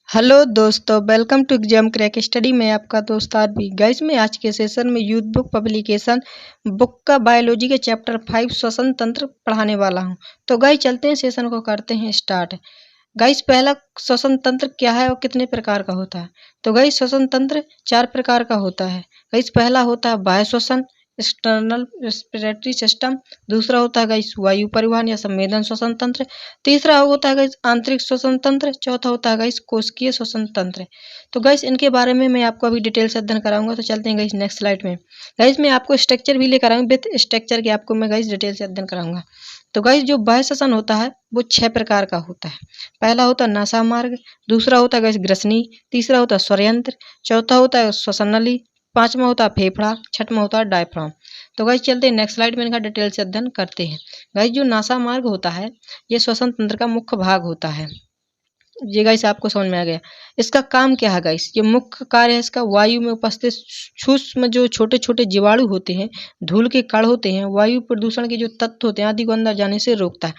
Hello दोस्तों, welcome to exam crack study में आपका दोस्त आरबी। गाइस मैं आज के सेशन में यूथ बुक पब्लिकेशन बुक का बायोलॉजी के चैप्टर 5 श्वसन तंत्र पढ़ाने वाला हूं। तो गाइस चलते हैं, सेशन को करते हैं स्टार्ट। गाइस पहला, श्वसन तंत्र क्या है और कितने प्रकार का होता है। तो गाइस श्वसन तंत्र 4 प्रकार का होता है। गाइस पहला होता है बाह्य श्वसन, एक्सटर्नल रेस्पिरेटरी सिस्टम। दूसरा होता है गाइस वायु परिवहन या संवेदन श्वसन तंत्र। तीसरा होता है गाइस आंतरिक श्वसन तंत्र। चौथा होता है गाइस कोशिकीय श्वसन तंत्र। तो गाइस इनके बारे में मैं आपको अभी डिटेल से अध्ययन कराऊंगा। तो चलते हैं गाइस नेक्स्ट स्लाइड में। गाइस मैं आपको स्ट्रक्चर भी लेकर आऊंगा, विद स्ट्रक्चर के आपको मैं गाइस डिटेल से अध्ययन कराऊंगा। तो गाइस जो बाह्य श्वसन होता है वो 6 प्रकार का होता है। पहला होता है नासा मार्ग, दूसरा होता है गाइस ग्रसनी, तीसरा होता है स्वरयंत्र, चौथा होता है श्वसन नली, पांचवा होता है फेफड़ा, छठवां होता है डायफ्राम। तो गाइस चलते हैं नेक्स्ट स्लाइड में, इनका डिटेल से अध्ययन करते हैं। गाइस जो नासा मार्ग होता है ये श्वसन तंत्र का मुख्य भाग होता है। ये गाइस आपको समझ में आ गया। इसका काम क्या है गाइस, ये मुख्य कार्य है इसका वायु में उपस्थित सूक्ष्म जो छोटे छोटे जीवाणु होते हैं, धूल के कण होते हैं, वायु प्रदूषण के जो तत्व होते हैं आदि को अंदर जाने से रोकता है।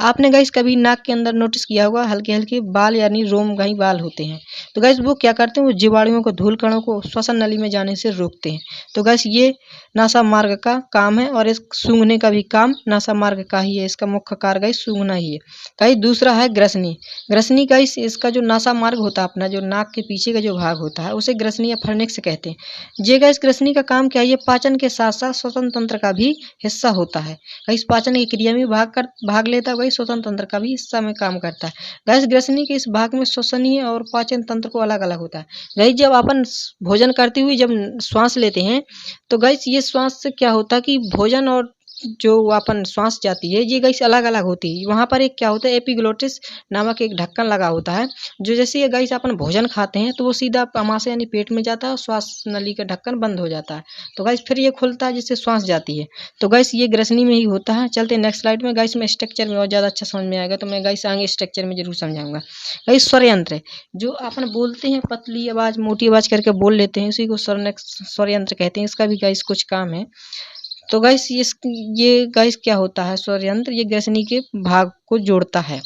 आपने गाइस कभी नाक के अंदर नोटिस किया होगा हल्के हल्के बाल यानी रोमगाई बाल होते हैं। तो गाइस वो क्या करते हैं, वो जीवाणुओं को, धूल कणों को श्वसन नली में जाने से रोकते हैं। तो गाइस ये नासा मार्ग का काम है और इस सूंघने का भी काम नासा मार्ग का ही है। इसका मुख्य कार्य गाइस सूंघना ही है। गाइस दूसरा है ग्रसनी। ग्रसनी गाइस इसका जो नासा मार्ग होता है, अपना जो नाक के पीछे का जो भाग होता है उसे ग्रसनी या फर्निक्स कहते हैं। ये गाइस ग्रसनी का काम क्या है, ये पाचन के साथ साथ श्वसन तंत्र का भी हिस्सा होता है। गाइस पाचन की क्रिया में भाग लेता है, गाइस श्वसन तंत्र का भी हिस्सा में काम करता है। गाइस ग्रसनी के इस भाग में श्वसनीय और पाचन तंत्र को अलग अलग होता है। गाइस जब अपन भोजन करते हुए जब श्वास लेते हैं तो गाइस ये श्वास से क्या होता है कि भोजन और जो अपन श्वास जाती है ये गाइस अलग अलग होती है। वहां पर एक क्या होता है, एपिग्लोटिस नामक एक ढक्कन लगा होता है, जो जैसे ये गाइस अपन भोजन खाते हैं तो वो सीधा आमाशय यानी पेट में जाता है और श्वास नली का ढक्कन बंद हो जाता है। तो गाइस फिर ये खुलता है जिससे श्वास जाती है। तो गाइस ये ग्रसनी में ही होता है। चलते हैं नेक्स्ट स्लाइड में। गाइस में स्ट्रक्चर में और ज्यादा अच्छा समझ में आएगा, तो मैं गाइस आगे स्ट्रक्चर में जरूर समझाऊंगा। गाइस स्वरयंत्र जो अपन बोलते हैं, पतली आवाज मोटी आवाज करके बोल लेते हैं, उसी को स्वरयंत्र कहते हैं। इसका भी गाइस कुछ काम है। तो गाइस ये गाइस क्या होता है, स्वरयंत्र ये ग्रसनी के भाग को जोड़ता है,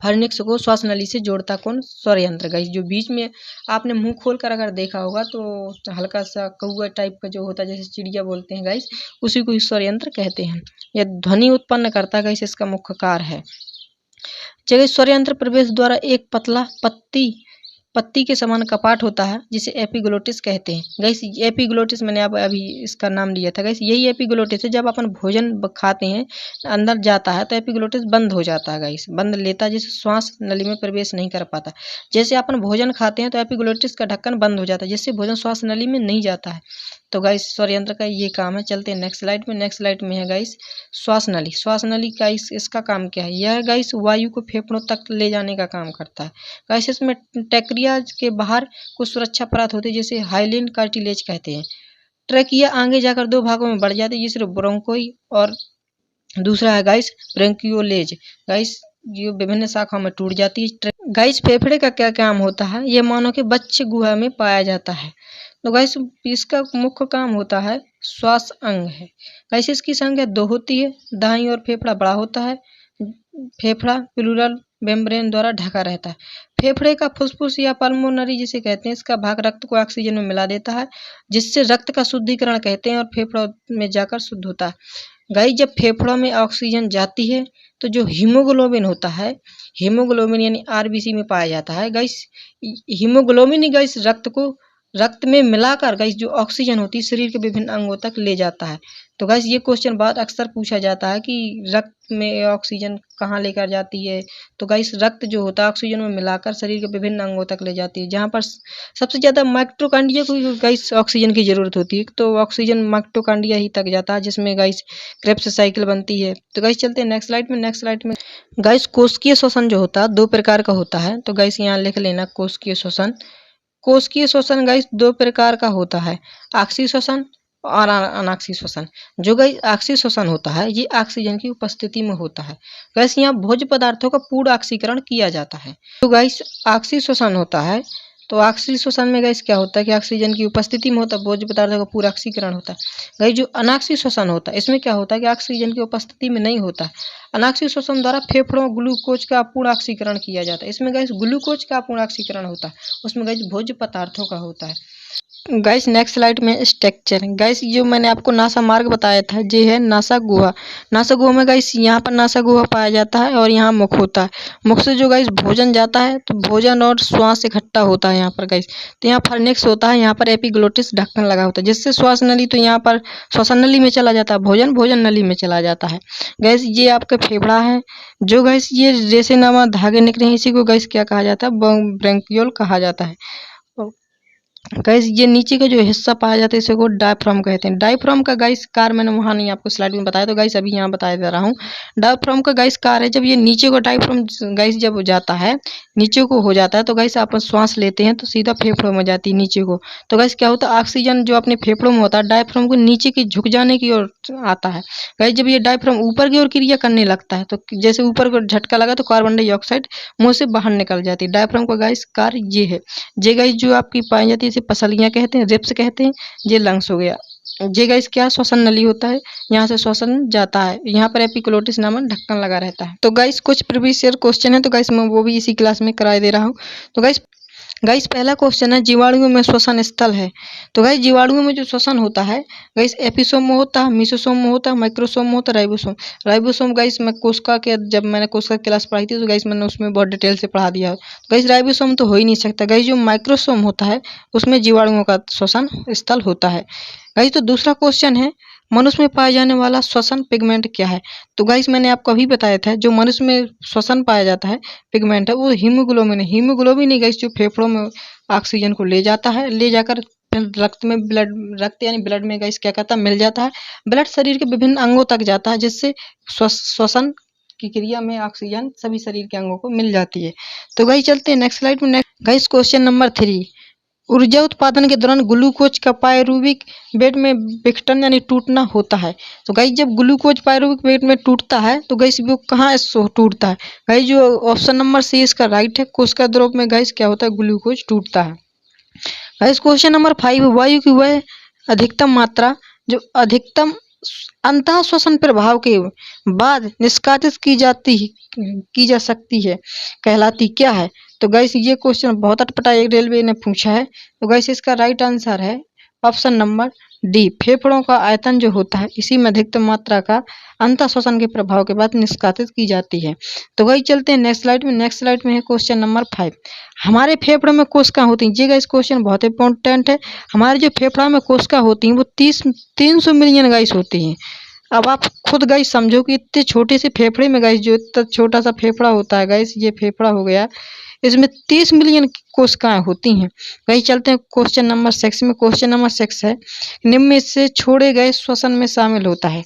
फर्निक्स को श्वास नली से जोड़ता कौन, स्वरयंत्र। गाइस जो बीच में आपने मुंह खोल कर अगर देखा होगा तो हल्का सा कौआ टाइप का जो होता है, जैसे चिड़िया बोलते हैं गाइस, उसी को स्वरयंत्र कहते हैं। यह ध्वनि उत्पन्न करता है गाइस, इसका मुख्य कार्य है। जगह स्वरयंत्र प्रवेश द्वारा एक पतला पत्ती के समान कपाट होता है जिसे एपिग्लोटिस कहते हैं। गाइस एपिग्लोटिस मैंने अब अभी इसका नाम लिया था। गाइस यही एपिग्लोटिस है, जब अपन भोजन खाते हैं अंदर जाता है तो एपिग्लोटिस बंद हो जाता है। गाइस बंद लेता है, जिससे श्वास नली में प्रवेश नहीं कर पाता। जैसे अपन भोजन खाते हैं तो एपिग्लोटिस का ढक्कन बंद हो जाता है, जिससे भोजन श्वास नली में नहीं जाता है। तो गाइस स्वरयंत्र का ये काम है। चलते हैं नेक्स्ट स्लाइड में। नेक्स्ट स्लाइड में है गाइस श्वास नली। श्वास नली का इसका काम क्या है, यह गाइस वायु को फेफड़ों तक ले जाने का काम करता है। गाइस इसमें ट्रैकिया के बाहर कुछ सुरक्षा परत होती है जिसे हाइलिन कार्टिलेज कहते हैं। ट्रैकिया आगे जाकर 2 भागों में बढ़ जाती है, जिससे ब्रोंकोई और दूसरा है गाइस ब्रोंकियोलेज। गाइस जो विभिन्न शाखाओं में टूट जाती है। गाइस फेफड़े का क्या काम होता है, ये मानव के बच्चे गुहा में पाया जाता है। तो गाइस इसका मुख्य काम होता है श्वास अंग है। गाइस इसकी संख्या 2 होती है। दाईं ओर फेफड़ा बड़ा होता है। फेफड़ा प्लूरल मेम्ब्रेन द्वारा ढका रहता है। फेफड़े का फुसफुस या पल्मोनरी जिसे कहते हैं, इसका भाग रक्त को ऑक्सीजन में मिला देता है, जिससे रक्त का शुद्धिकरण कहते हैं और फेफड़ों में जाकर शुद्ध होता है। गाइस जब फेफड़ों में ऑक्सीजन जाती है तो जो हीमोग्लोबिन होता है, हीमोग्लोबिन यानी आरबीसी में पाया जाता है। गाइस हीमोग्लोबिन ही गाइस रक्त में मिलाकर गाइस जो ऑक्सीजन होती है शरीर के विभिन्न अंगों तक ले जाता है। तो गाइस ये क्वेश्चन बहुत अक्सर पूछा जाता है कि रक्त में ऑक्सीजन कहाँ लेकर जाती है। तो गाइस रक्त जो होता है ऑक्सीजन में मिलाकर शरीर के विभिन्न अंगों तक ले जाती है, जहाँ पर सबसे ज्यादा माइटोकॉन्ड्रिया को गाइस ऑक्सीजन की जरूरत होती है। तो ऑक्सीजन माइटोकॉन्ड्रिया ही तक जाता है, जिसमें गाइस क्रेब्स साइकिल बनती है। तो गाइस चलते हैं नेक्स्ट स्लाइड में। नेक्स्ट स्लाइड में गाइस कोशिकीय श्वसन जो होता है 2 प्रकार का होता है। तो गाइस यहाँ लिख लेना कोशिकीय श्वसन। कोशिकीय श्वसन गाइस 2 प्रकार का होता है, ऑक्सी श्वसन और अनाक्सी श्वसन। जो गाइस ऑक्सी श्वसन होता है ये ऑक्सीजन की उपस्थिति में होता है। गाइस यहाँ भोज्य पदार्थों का पूर्ण ऑक्सीकरण किया जाता है। तो गाइस ऑक्सी श्वसन होता है तो ऑक्सीय श्वसन में गाइस क्या होता है कि ऑक्सीजन की उपस्थिति में होता है भोज्य पदार्थों का पूरा ऑक्सीकरण होता है। गाइस जो अनाक्सीय श्वसन होता है इसमें क्या होता है कि ऑक्सीजन की उपस्थिति में नहीं होता है। अनाक्सीय श्वसन द्वारा फेफड़ों ग्लूकोज का पूर्ण ऑक्सीकरण किया जाता है। इसमें गाइस ग्लूकोज का पूर्ण ऑक्सीकरण होता है, उसमें गाइस भोज्य पदार्थों का होता है। गाइस नेक्स्ट स्लाइड में स्ट्रक्चर। गाइस जो मैंने आपको नासा मार्ग बताया था ये है नासा गुहा। नासा गुहा में गाइस यहाँ पर नासा गुहा पाया जाता है और यहाँ मुख होता है। मुख से जो गाइस भोजन जाता है तो भोजन और श्वास इकट्ठा होता है यहाँ पर गाइस। तो यहाँ फर्नेक्स होता है, यहाँ पर एपिग्लोटिस ढक्कन लगा होता है जिससे श्वास नली तो यहाँ पर श्वसन नली में चला जाता है, भोजन भोजन नली में चला जाता है। गैस ये आपका फेफड़ा है जो गैस ये रेशेनुमा धागे निकले हैं इसी को गैस क्या कहा जाता है, ब्रोंकियोल कहा जाता है। गाइस ये नीचे का जो हिस्सा पाया जाता है इसे को डायफ्राम कहते हैं। डायफ्राम का गाइस कार मैंने वहाँ नहीं आपको स्लाइड में बताया, तो गाइस अभी यहाँ बताया जा रहा हूँ। डायफ्राम का गाइस कार है जब ये नीचे को डायफ्राम गाइस जब हो जाता है नीचे को हो जाता है तो गाइस आप श्वास लेते हैं तो सीधा फेफड़ों में जाती है नीचे को। तो गाइस क्या होता है ऑक्सीजन जो अपने फेफड़ों में होता है डायफ्राम को नीचे की झुक जाने की ओर आता है। गाइस जब ये डायफ्राम ऊपर की ओर क्रिया करने लगता है तो जैसे ऊपर को झटका लगा तो कार्बन डाइऑक्साइड मुंह से बाहर निकल जाती है। डायफ्राम का गाइस कार्य ये है। ये गाइस जो आपकी पाई जाती है इसे पसलियां कहते हैं, रिब्स कहते हैं। ये लंग्स हो गया। ये गाइस क्या श्वसन नली होता है, यहाँ से श्वसन जाता है, यहाँ पर एपिग्लोटिस नामक ढक्कन लगा रहता है। तो गाइस कुछ प्रीवियस ईयर क्वेश्चन है तो गाइस मैं वो भी इसी क्लास में कराए दे रहा हूँ। तो गाइस पहला क्वेश्चन है जीवाणुओं में श्वसन स्थल है। तो गाइस जीवाणुओं में जो श्वसन होता है गाइस एपिसोम में होता है, मेसोसोम में होता है, माइक्रोसोम में होता है, राइबोसोम। राइबोसोम गाइस मैं कोशिका के जब मैंने कोशिका क्लास पढ़ाई थी तो गाइस मैंने उसमें बहुत डिटेल से पढ़ा दिया। गाइस राइबोसोम तो हो ही नहीं सकता। गाइस जो माइक्रोसोम होता है उसमें जीवाणुओं का श्वसन स्थल होता है। गाइस तो दूसरा क्वेश्चन है मनुष्य में पाया जाने वाला श्वसन पिगमेंट क्या है। तो गाइस मैंने आपको अभी बताया था जो मनुष्य में श्वसन पाया जाता है पिगमेंट है वो हीमोग्लोबिन है। हीमोग्लोबिन ही गाइस जो फेफड़ों में ऑक्सीजन को ले जाता है, ले जाकर रक्त में रक्त यानी ब्लड में गाइस क्या कहता है मिल जाता है। ब्लड शरीर के विभिन्न अंगों तक जाता है जिससे श्वसन की क्रिया में ऑक्सीजन सभी शरीर के अंगों को मिल जाती है। तो गाइस चलते हैं नेक्स्ट स्लाइड में। गाइस क्वेश्चन नंबर 3 ऊर्जा उत्पादन के दौरान ग्लूकोज का पायरुविक बेड में विघटन यानी टूटना होता है। तो गाइस जब ग्लूकोज पायरुविक बेड में टूटता है तो गाइस वो कहाँ टूटता है। गाइस जो ऑप्शन नंबर सी इसका राइट है, कोशिका द्रव में गाइस क्या होता है ग्लूकोज टूटता है। गाइस क्वेश्चन नंबर 5 वायु की वह अधिकतम मात्रा जो अधिकतम अंतः श्वसन प्रभाव के बाद निष्कासित की जा सकती है कहलाती क्या है। तो गाइस ये क्वेश्चन बहुत अटपटा एक रेलवे ने पूछा है। तो गाइस इसका राइट आंसर है ऑप्शन नंबर डी। फेफड़ों का आयतन जो होता है इसी में अधिकतम मात्रा का अंतः श्वसन के प्रभाव के बाद निष्कासित की जाती है। तो गाइस चलते हैं नेक्स्ट स्लाइड में। नेक्स्ट स्लाइड में है क्वेश्चन नंबर 5 हमारे फेफड़ों में कोशिका होती हैं। ये गाइस क्वेश्चन बहुत इंपॉर्टेंट है। हमारे जो फेफड़ा में कोशिका होती हैं वो 300 मिलियन गाइस होती हैं। अब आप खुद गाइस समझो कि इतने छोटे से फेफड़े में गाइस जो इतना छोटा सा फेफड़ा होता है गाइस ये फेफड़ा हो गया इसमें 30 मिलियन कोशिकाएं होती हैं। गाइस चलते हैं क्वेश्चन नंबर 6 में। क्वेश्चन नंबर 6 है निम्न में से छोड़े गए श्वसन में शामिल होता है।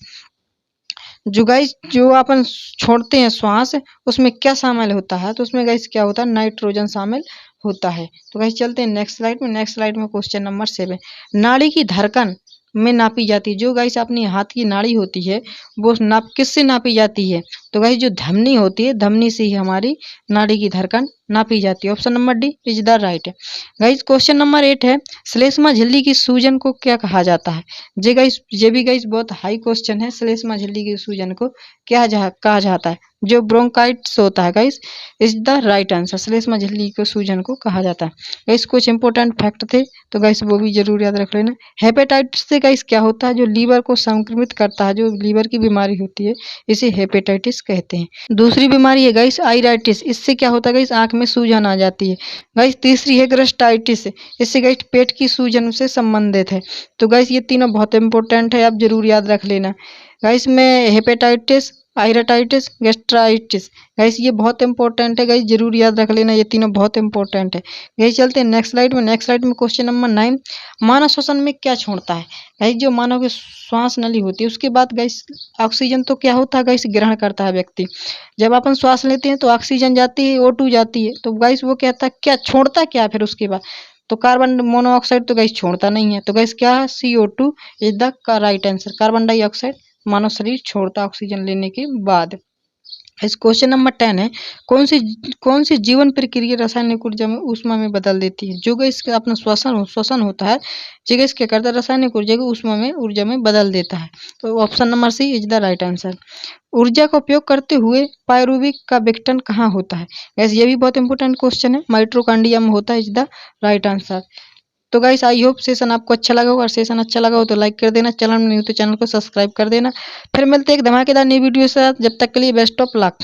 जो गाइस जो अपन छोड़ते हैं श्वास उसमें क्या शामिल होता है। तो उसमें गाइस क्या होता है नाइट्रोजन शामिल होता है। तो गाइस चलते हैं नेक्स्ट स्लाइड में। नेक्स्ट स्लाइड में क्वेश्चन नंबर 7 नाड़ी की धड़कन में नापी जाती है। जो गाइस अपनी हाथ की नाड़ी होती है वो किससे नापी जाती है। तो गाइस जो धमनी होती है धमनी से ही हमारी नाड़ी की धड़कन नापी जाती है। Option number D is the right. Guys question number 8 है श्लेष्मा झिल्ली की सूजन को क्या कहा जाता है। ये भी गाइस बहुत हाई क्वेश्चन है। श्लेष्मा झिल्ली की सूजन को क्या कहा जाता है। जो ब्रोंकाइटिस होता है guys is the right answer. श्लेष्मा झिल्ली को सूजन को कहा जाता है। गाइस कुछ इंपॉर्टेंट फैक्ट थे तो गाइस वो भी जरूर याद रख लेना। हेपेटाइटिस से गाइस क्या होता है जो लीवर को संक्रमित करता है, जो लीवर की बीमारी होती है इसे हेपेटाइटिस कहते हैं। दूसरी बीमारी है गाइस आइराइटिस, इससे क्या होता है गाइस आंख में सूजन आ जाती है। गाइस तीसरी है ग्रस्टाइटिस, इससे गाइस पेट की सूजन से संबंधित है। तो गाइस ये तीनों बहुत इंपॉर्टेंट है, आप जरूर याद रख लेना। गाइस में हेपेटाइटिस, आइराइटिस, गैस्ट्राइटिस गाइस ये बहुत इंपॉर्टेंट है। गाइस जरूर याद रख लेना, ये तीनों बहुत इंपॉर्टेंट है। गाइस चलते हैं नेक्स्ट स्लाइड में। नेक्स्ट स्लाइड में क्वेश्चन नंबर 9 मानव श्वसन में क्या छोड़ता है। गाइस जो मानव की श्वास नली होती है उसके बाद गाइस ऑक्सीजन तो क्या होता है गाइस ग्रहण करता है व्यक्ति। जब अपन श्वास लेते हैं तो ऑक्सीजन जाती है, O2 जाती है। तो गाइस वो कहता है क्या छोड़ता क्या फिर उसके बाद। तो कार्बन मोनोऑक्साइड तो गाइस छोड़ता नहीं है। तो गाइस क्या है CO2 is the right answer. Carbon dioxide मानव शरीर छोड़ता ऑक्सीजन लेने के बाद। इस क्वेश्चन नंबर 10 है, कौन सी जीवन प्रक्रिया रासायनिक ऊर्जा में ऊष्मा में बदल देती है? जो गैस का अपना श्वसन होता है, जो गैस क्या करता है, रासायनिक ऊर्जा को ऊर्जा में बदल देता है। तो option number C is the right answer. ऊर्जा का उपयोग करते हुए पायरुवीय का विघटन कहाँ होता है? गैस ये भी बहुत इंपॉर्टेंट क्वेश्चन है, माइटोकॉन्ड्रिया में होता है, इज द राइट आंसर। तो गाइस आई होप सेशन आपको अच्छा लगा होगा, और सेशन अच्छा लगा हो तो लाइक कर देना, चैनल में नहीं हो तो चैनल को सब्सक्राइब कर देना। फिर मिलते हैं एक धमाकेदार नई वीडियो के साथ, जब तक के लिए बेस्ट ऑफ लक।